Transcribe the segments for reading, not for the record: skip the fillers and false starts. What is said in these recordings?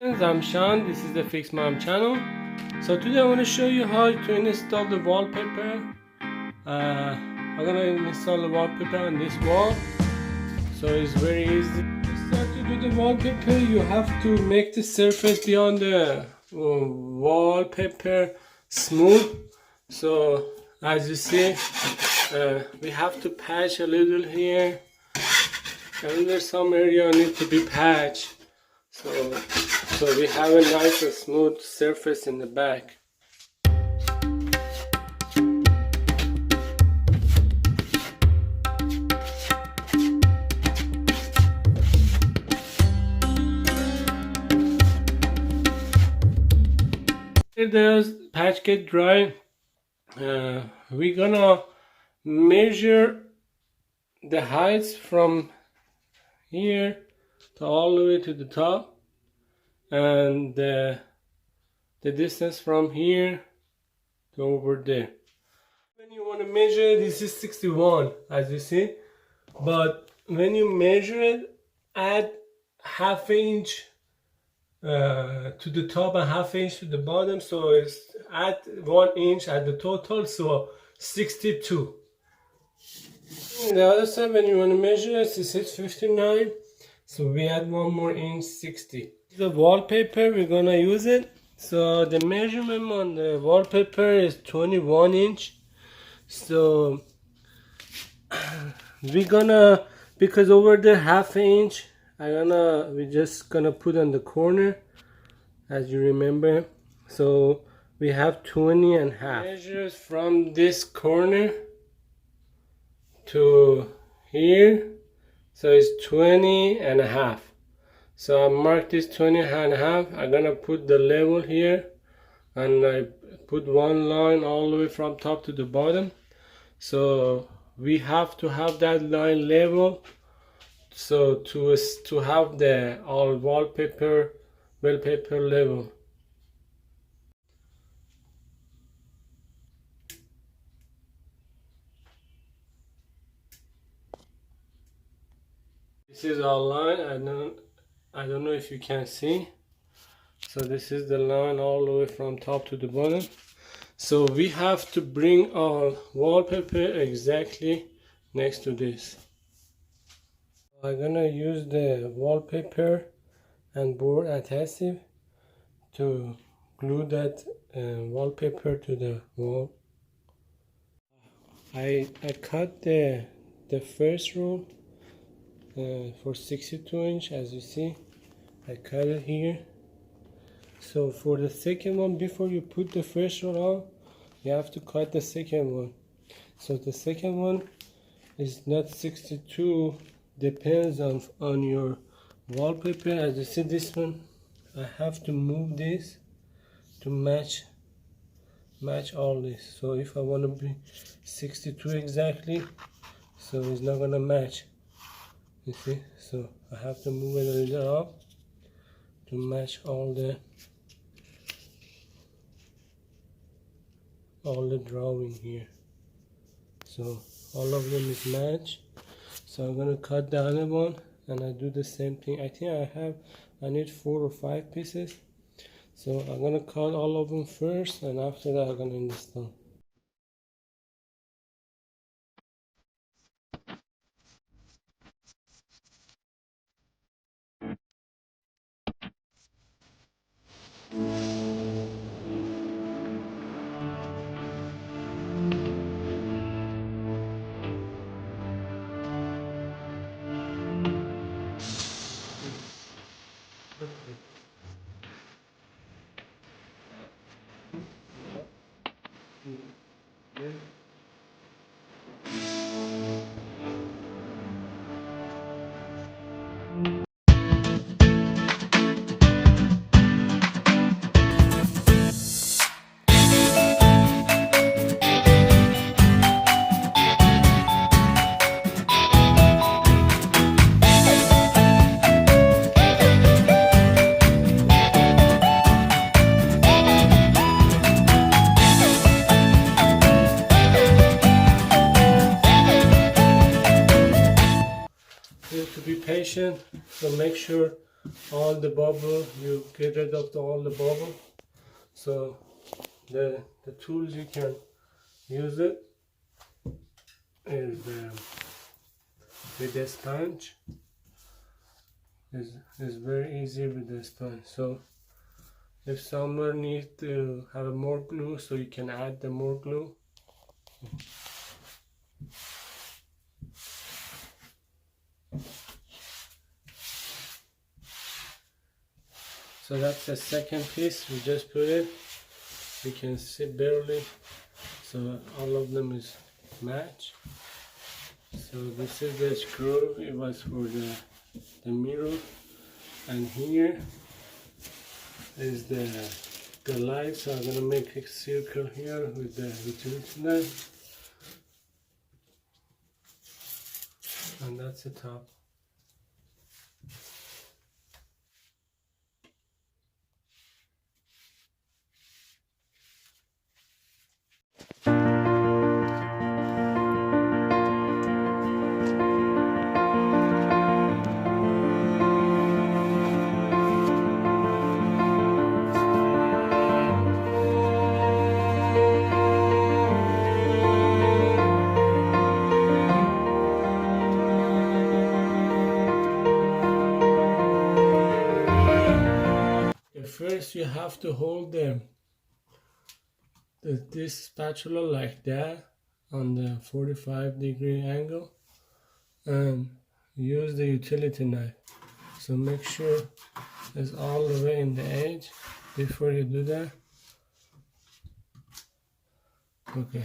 I'm Sean, this is the Fix Mom channel. So today I want to show you how to install the wallpaper. I'm gonna install the wallpaper on this wall. So it's very easy. To start to do the wallpaper, you have to make the surface beyond the wallpaper smooth. So as you see, we have to patch a little here, and there's some area need to be patched. So we have a nice and smooth surface in the back. After the patch get dry, we're gonna measure the heights from here to all the way to the top, and the distance from here to over there. When you want to measure, this is 61 as you see, but when you measure it, add half inch to the top and half inch to the bottom, so it's add 1 inch at the total, so 62. The other side, when you want to measure it, this is 59, so we add 1 more inch, 60. The wallpaper, we're gonna use it. So the measurement on the wallpaper is 21 inch. So we're gonna, because over the half inch, we're just gonna put on the corner, as you remember. So we have 20 and a half. Measures from this corner to here, so it's 20 and a half. So I mark this 20 and a half. I'm gonna put the level here, and I put one line all the way from top to the bottom. So we have to have that line level, so to have the all wallpaper level. This is our line. I don't know if you can see. So this is the line all the way from top to the bottom. So we have to bring our wallpaper exactly next to this. I'm gonna use the wallpaper and board adhesive to glue that wallpaper to the wall. I cut the first roll for 62 inch, as you see. I cut it here. So for the second one, before you put the first roll on, you have to cut the second one. So the second one is not 62, depends on your wallpaper. As you see, this one, I have to move this to match all this. So if I want to be 62 exactly, so it's not gonna match, you see. So I have to move it a little up to match all the drawing here. So all of them is matched. So I'm gonna cut the other one, and I do the same thing. I think I need 4 or 5 pieces. So I'm gonna cut all of them first, and after that I'm gonna install. You have to be patient, so make sure all the bubble, you get rid of all the bubble. So the tools you can use it is with the sponge. Is very easy with the sponge. So if someone needs to have more glue, so you can add the more glue. So that's the second piece. We just put it. You can see barely. So all of them is match. So this is the screw. It was for the mirror, and here is the light. So I'm gonna make a circle here with the utility knife, and that's the top. First you have to hold this spatula like that on the 45-degree angle and use the utility knife. So make sure it's all the way in the edge before you do that. Okay.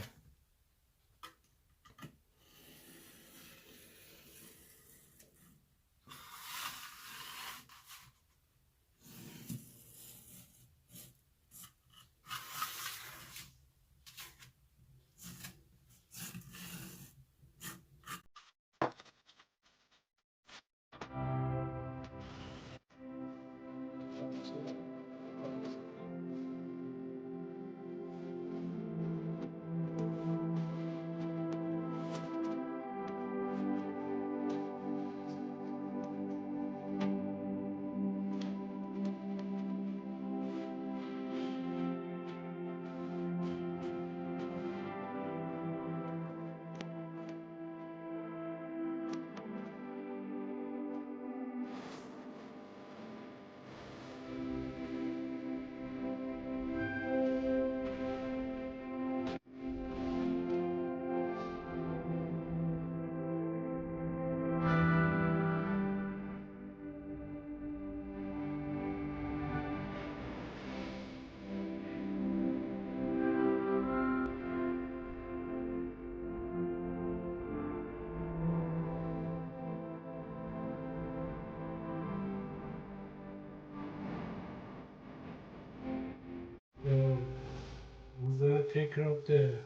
I'm gonna take care of the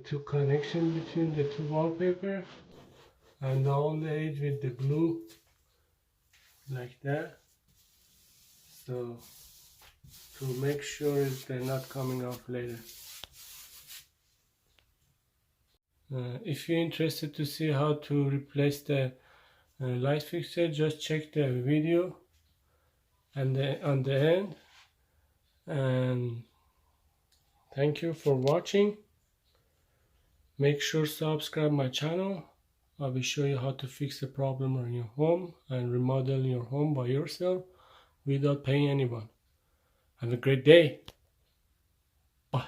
two connection between the two wallpaper and all the edge with the glue like that. So to make sure they're not coming off later. If you're interested to see how to replace the light fixture, just check the video and on the end. And thank you for watching. Make sure to subscribe my channel. I will show you how to fix a problem in your home and remodel your home by yourself without paying anyone. Have a great day. Bye.